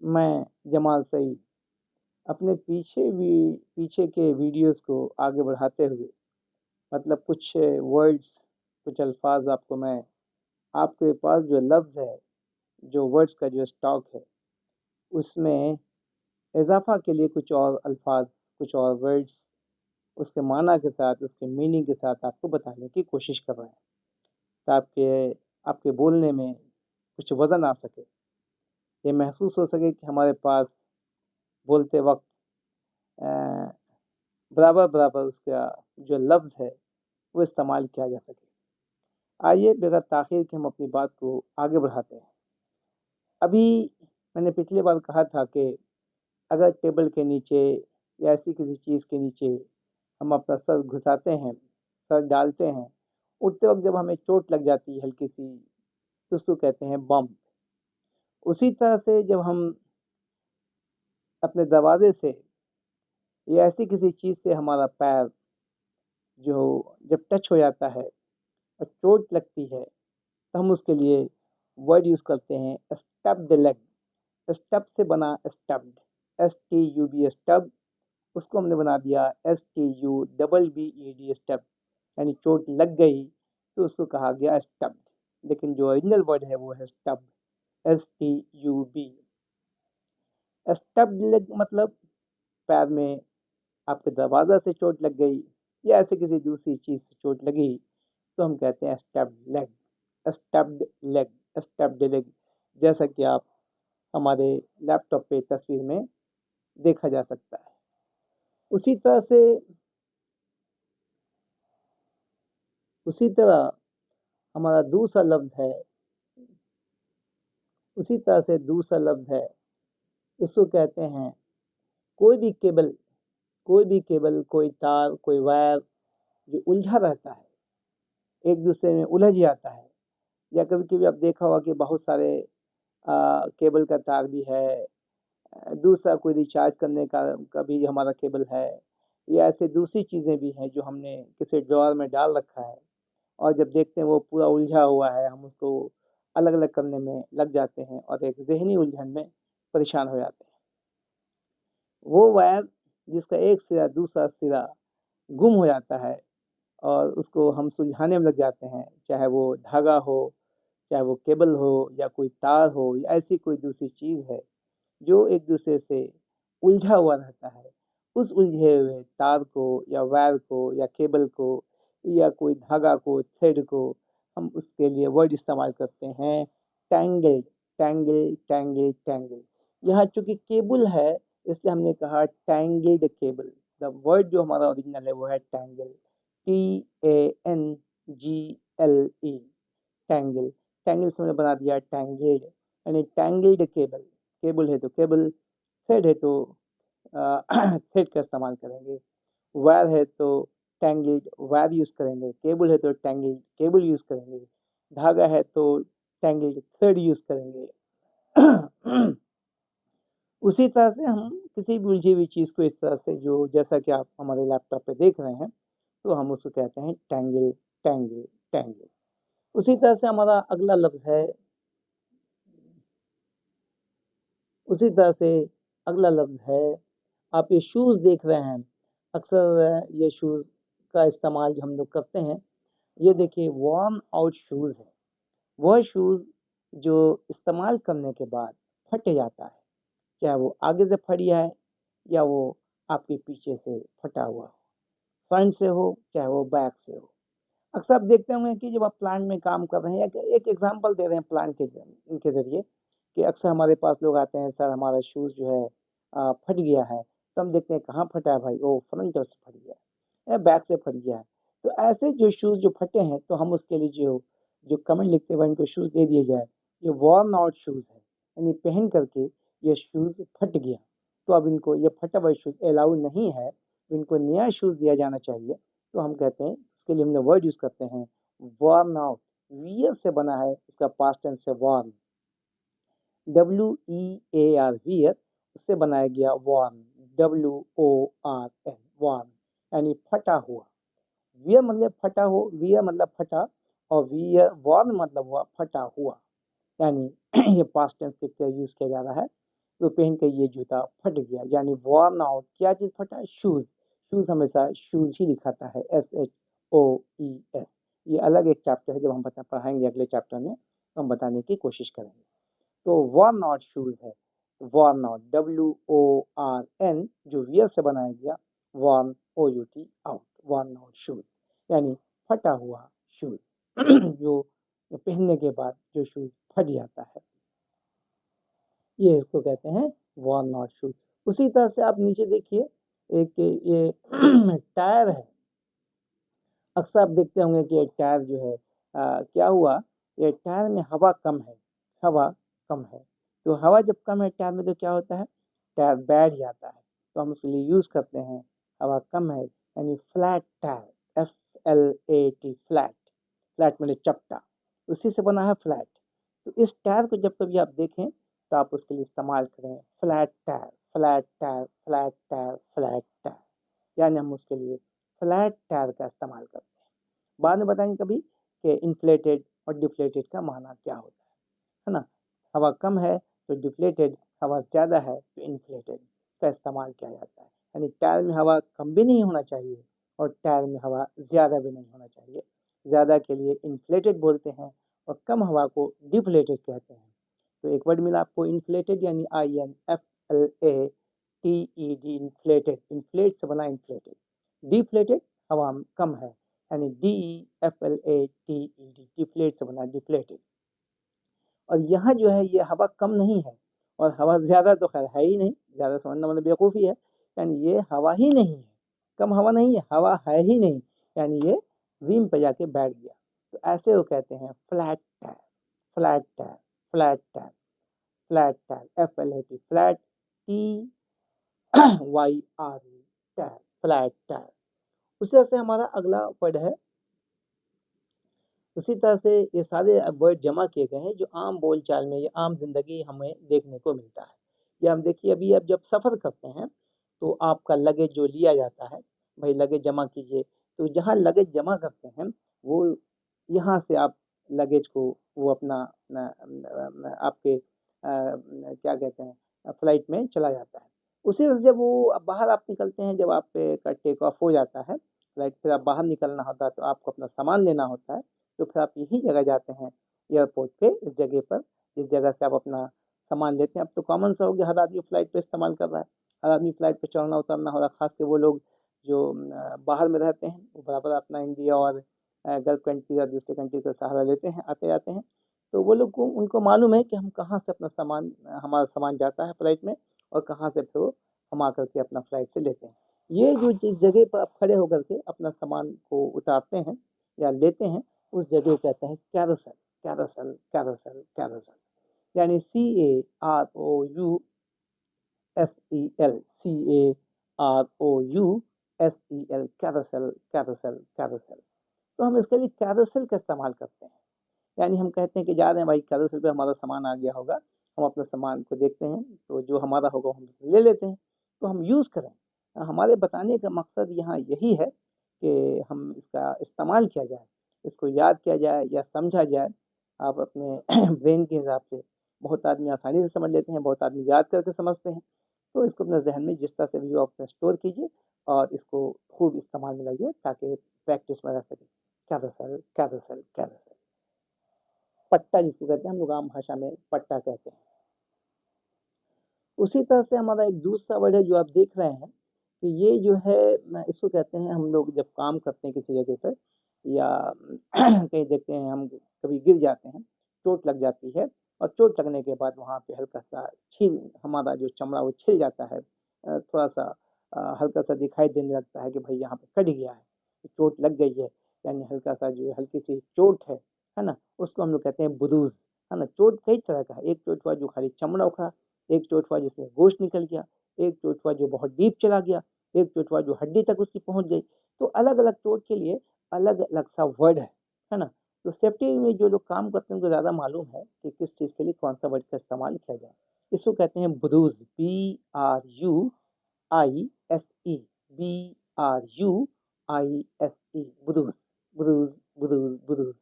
मैं जमाल सईद अपने पीछे के वीडियोस को आगे बढ़ाते हुए मतलब कुछ वर्ड्स, कुछ अल्फाज आपको मैं आपके पास जो लफ्ज़ है, जो वर्ड्स का जो स्टॉक है, उसमें इजाफा के लिए कुछ और अल्फाज, कुछ और वर्ड्स उसके माना के साथ, उसके मीनिंग के साथ आपको बताने की कोशिश कर रहे हैं ताकि आपके बोलने में कुछ वज़न आ सके, ये महसूस हो सके कि हमारे पास बोलते वक्त बराबर बराबर उसका जो लफ्ज़ है वो इस्तेमाल किया जा सके। आइए बगैर ताख़ीर के हम अपनी बात को आगे बढ़ाते हैं। अभी मैंने पिछली बार कहा था कि अगर टेबल के नीचे या ऐसी किसी चीज़ के नीचे हम अपना सर घुसाते हैं, सर डालते हैं, उठते वक्त जब हमें चोट लग जाती है हल्की सी, तो उसको कहते हैं बम्प। उसी तरह से जब हम अपने दरवाजे से या ऐसी किसी चीज़ से हमारा पैर जो जब टच हो जाता है और चोट लगती है, तो हम उसके लिए वर्ड यूज़ करते हैं स्टब द लेग। स्टब से बना स्टब्ड, STUB स्टब, उसको हमने बना दिया STUBBED स्टब, यानी चोट लग गई तो उसको कहा गया स्टब्ड, लेकिन जो ओरिजिनल वर्ड है वो है स्टब, STUB। स्टब्ड लेग मतलब पैर में आपके दरवाज़ा से चोट लग गई या ऐसे किसी दूसरी चीज़ से चोट लगी तो हम कहते हैं स्टब्ड लेग, स्टब्ड लेग, स्टब्ड लेग, जैसा कि आप हमारे लैपटॉप पे तस्वीर में देखा जा सकता है। उसी तरह हमारा दूसरा लफ्ज़ है, उसी तरह से दूसरा लफ्ज़ है, इसको कहते हैं कोई भी केबल, कोई तार, कोई वायर जो उलझा रहता है, एक दूसरे में उलझ जाता है, या कभी कभी आप देखा होगा कि बहुत सारे केबल का तार भी है, दूसरा कोई रिचार्ज करने का भी हमारा केबल है, या ऐसे दूसरी चीज़ें भी हैं जो हमने किसी ड्रॉअर में डाल रखा है और जब देखते हैं वो पूरा उलझा हुआ है, हम उसको अलग अलग करने में लग जाते हैं और एक जहनी उलझन में परेशान हो जाते हैं। वो वायर जिसका एक सिरा दूसरा सिरा गुम हो जाता है और उसको हम सुलझाने में लग जाते हैं, चाहे वो धागा हो, चाहे वो केबल हो, या कोई तार हो, या ऐसी कोई दूसरी चीज़ है जो एक दूसरे से उलझा हुआ रहता है। उस उलझे हुए तार को या वायर को या केबल को या कोई धागा को, थ्रेड को, हम उसके लिए वर्ड इस्तेमाल करते हैं टैंगल्ड, टैंगल, टैंगल, टैंगल। यहाँ चूंकि केबल है इसलिए हमने कहा टैंगल्ड केबल। द वर्ड जो हमारा ओरिजिनल है वो है टैंगल, TANGLE, टैंगल। टैंगल से हमने बना दिया टैंगल्ड, यानी टैंगल्ड केबल। केबल है तो केबल, थ्रेड है तो थ्रेड का इस्तेमाल करेंगे, वायर है तो टैंगल्ड वायर यूज़ करेंगे, केबल है तो टैंगल्ड केबल यूज़ करेंगे, धागा है तो टैंगल्ड थ्रेड यूज़ करेंगे। उसी तरह से हम किसी भी उलझी हुई चीज़ को इस तरह से, जो जैसा कि आप हमारे लैपटॉप पे देख रहे हैं, तो हम उसको कहते हैं टैंगल, टैंगल, टैंगल। उसी तरह से हमारा अगला लफ्ज़ है, उसी तरह से अगला लफ्ज़ है, आप ये शूज़ देख रहे हैं, अक्सर ये शूज़ का इस्तेमाल जो हम लोग करते हैं, ये देखिए वॉर्न आउट शूज़ है। वह शूज़ जो इस्तेमाल करने के बाद फट जाता है, चाहे वो आगे से फट जाए या वो आपके पीछे से फटा हुआ हो, फ्रंट से हो चाहे वो बैक से हो। अक्सर आप देखते होंगे कि जब आप प्लांट में काम कर रहे हैं, या एक एग्जांपल दे रहे हैं प्लांट के ज़रिए, कि अक्सर हमारे पास लोग आते हैं, सर हमारा शूज़ जो है फट गया है, तो हम देखते हैं कहाँ फटा है भाई, ओ फ्रंट से फट गया है या बैक से फट गया है। तो ऐसे जो शूज़ जो फटे हैं तो हम उसके लिए जो जो कमेंट लिखते हुए इनको शूज़ दे दिया जाए, ये वॉर्न आउट शूज़ है, यानी पहन करके ये शूज़ फट गया, तो अब इनको ये फटा हुआ शूज़ अलाउ नहीं है, तो इनको नया शूज़ दिया जाना चाहिए। तो हम कहते हैं, इसके लिए हमने वर्ड यूज़ करते हैं वॉर्न आउट। वियर से बना है, इसका पास्ट टेंस है वॉर्न, WEAR, वियर, इससे बनाया गया वॉर्न, WORN, वॉर्न, यानी फटा हुआ। वियर मतलब फटा हो, वियर मतलब फटा, और वियर वॉर्न मतलब हुआ फटा हुआ, यानी ये पास्ट टेंस के यूज़ किया जा रहा है। तो पहन के ये जूता फट गया, यानी वॉर्न आउट। क्या चीज़ फटा? शूज़। शूज़ हमेशा शूज़ ही लिखाता है, SHOES। ये अलग एक चैप्टर है, जब हम पढ़ाएंगे अगले चैप्टर में तो हम बताने की कोशिश करेंगे। तो वॉर्न आउट शूज़ है, वॉर्न आउट WORN, जो वियर से बनाया गया, worn OUT out, worn out shoes, यानी फटा हुआ शूज़ जो पहनने के बाद जो शूज़ फट जाता है, ये इसको कहते हैं वॉर्न आउट शूज़। उसी तरह से आप नीचे देखिए, एक ये टायर है। अक्सर आप देखते होंगे कि ये टायर जो है क्या हुआ, ये टायर में हवा कम है, हवा कम है। तो हवा जब कम है टायर में तो क्या होता है, टायर बैठ जाता है। तो हम उसके लिए यूज़ करते हैं, हवा कम है यानी flat tyre, FLAT, flat. Flat मतलब चपटा, उसी से बना है फ्लैट। तो इस टायर को जब कभी आप देखें तो आप उसके लिए इस्तेमाल करें flat tyre, flat tyre, flat tyre, flat tyre, यानी हम उसके लिए फ्लैट टायर का इस्तेमाल करते हैं। बाद में बताएंगे कभी कि इन्फ्लेटेड और डिफ्लेटेड का माना क्या होता है ना। हवा कम है तो डिफ्लेटेड, हवा ज़्यादा है तो इन्फ्लेटेड का इस्तेमाल किया जाता है। यानी टायर में हवा कम भी नहीं होना चाहिए और टायर में हवा ज़्यादा भी नहीं होना चाहिए। ज़्यादा के लिए इन्फ्लेटेड बोलते हैं और कम हवा को डिफ्लेटेड कहते हैं। तो एक वर्ड मिला आपको इन्फ्लेटेड, यानी INFLATED, इन्फ्लेटेड, इन्फ्लेट से बना इन्फ्लेटेड। डिफ्लेटेड हवा कम है, यानी DEFLATED, डिफ्लेट से बना डिफ्लेटेड। और यहाँ जो है ये हवा कम नहीं है और हवा ज़्यादा तो खैर है ही नहीं, ज़्यादा समझना मतलब बेवकूफ़ी है, यानी ये हवा ही नहीं है, कम हवा नहीं है, हवा है ही नहीं, यानी ये ज़मीन पर जाके बैठ गया। तो ऐसे वो कहते हैं flat tyre, flat tyre, flat tyre, flat tyre, FLAT, flat, TYRE, tyre, flat tyre. उसी तरह से हमारा अगला वर्ड है, उसी तरह से ये सारे वर्ड जमा किए गए हैं जो आम बोलचाल में या आम जिंदगी हमें देखने को मिलता है। या हम देखिए अभी आप जब सफ़र करते हैं तो आपका लगेज जो लिया जाता है, भाई लगेज जमा कीजिए, तो जहाँ लगेज जमा करते हैं वो यहाँ से आप लगेज को वो अपना आपके क्या कहते हैं फ्लाइट में चला जाता है। उसी तरह से जब वो बाहर आप निकलते हैं, जब आप का टेक ऑफ हो जाता है फ्लाइट, फिर आप बाहर निकलना होता है तो आपको अपना सामान लेना होता है। तो फिर आप यही जगह जाते हैं एयरपोर्ट पे, इस जगह पर, जिस जगह से आप अपना सामान लेते हैं। अब तो कॉमन सा हो गया, हर आदमी फ़्लाइट पे इस्तेमाल कर रहा है, हर आदमी फ़्लाइट पे चढ़ना उतरना हो रहा है। ख़ास के वो लोग जो बाहर में रहते हैं वो बराबर अपना इंडिया और गल्फ़ कंट्री या दूसरे कंट्री का सहारा लेते हैं, आते जाते हैं। तो वो लोग को उनको मालूम है कि हम कहाँ से अपना सामान हमारा सामान जाता है फ़्लाइट में और कहाँ से फिर वो हम आकर के अपना फ़्लाइट से लेते हैं। ये जो जिस जगह पर आप खड़े होकर के अपना सामान को उतारते हैं या लेते हैं, उस जगह को कहते हैं कैरोसेल, कैरोसेल, कैरोसेल, कैरोसेल, यानी CAROUSEL, CAROUSEL, carousel, carousel, carousel. तो हम इसके लिए कैरोसेल का इस्तेमाल करते हैं, यानी हम कहते हैं कि जा रहे हैं भाई कैरोसेल पे हमारा सामान आ गया होगा, हम अपने सामान को देखते हैं तो जो हमारा होगा हम ले लेते हैं। तो हम यूज़ करें, हमारे बताने का मकसद यहाँ यही है कि हम इसका इस्तेमाल किया जाए, इसको याद किया जाए या समझा जाए। आप अपने ब्रेन के हिसाब से, बहुत आदमी आसानी से समझ लेते हैं, बहुत आदमी याद करके समझते हैं। तो इसको अपने जहन में जिस तरह से भी हो अपने स्टोर कीजिए और इसको खूब इस्तेमाल में लाइए ताकि प्रैक्टिस में रह सके। Carousel, carousel, carousel. पट्टा जिसको कहते हैं हम लोग आम भाषा में पट्टा कहते हैं। उसी तरह से हमारा एक दूसरा वर्ड है जो आप देख रहे हैं कि ये जो है इसको कहते हैं, हम लोग जब काम करते हैं किसी जगह पर या कहीं देखते हैं हम कभी गिर जाते हैं, चोट लग जाती है और चोट लगने के बाद वहाँ पे हल्का सा छील, हमारा जो चमड़ा वो छिल जाता है, थोड़ा सा हल्का सा दिखाई देने लगता है कि भाई यहाँ पे कट गया है, चोट लग गई है, यानी हल्का सा जो हल्की सी चोट है ना, उसको हम लोग कहते हैं बुरूज, है ना। चोट कई तरह का है, एक चोट हुआ जो खाली चमड़ा उखड़ा, एक चोट हुआ जिसमें गोश्त निकल गया, एक चोट हुआ जो बहुत डीप चला गया, एक चोट हुआ जो हड्डी तक उसकी पहुंच गई। तो अलग अलग चोट के लिए अलग अलग सा वर्ड है ना। तो सेफ्टी में जो लोग काम करते हैं उनको ज़्यादा मालूम है कि किस चीज़ के लिए कौन सा वर्ड का इस्तेमाल किया जाए। इसको कहते हैं bruise, BRUISE, BRUISE, bruise, bruise, bruise, bruise.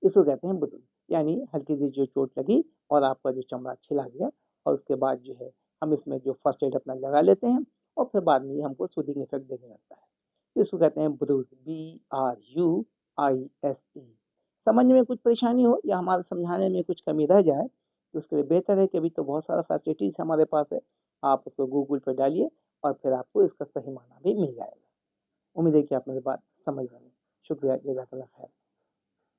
इसको कहते हैं ब्रूज, यानी हल्की सी जो चोट लगी और आपका जो चमड़ा छिला गया और उसके बाद जो है हम इसमें जो फर्स्ट एड अपना लगा लेते हैं और फिर बाद में ये हमको सूदिंग इफेक्ट देने लगता है। तो इसको कहते हैं ब्रूज, BRUISE। समझने में कुछ परेशानी हो या हमारे समझाने में कुछ कमी रह जाए तो उसके लिए बेहतर है कि अभी तो बहुत सारा फैसिलिटीज़ हमारे पास है, आप उसको गूगल पर डालिए और फिर आपको इसका सही माना भी मिल जाएगा। उम्मीद है कि आप मेरी बात समझ रहे हैं। शुक्रिया, जज़ाकल्लाह खैर।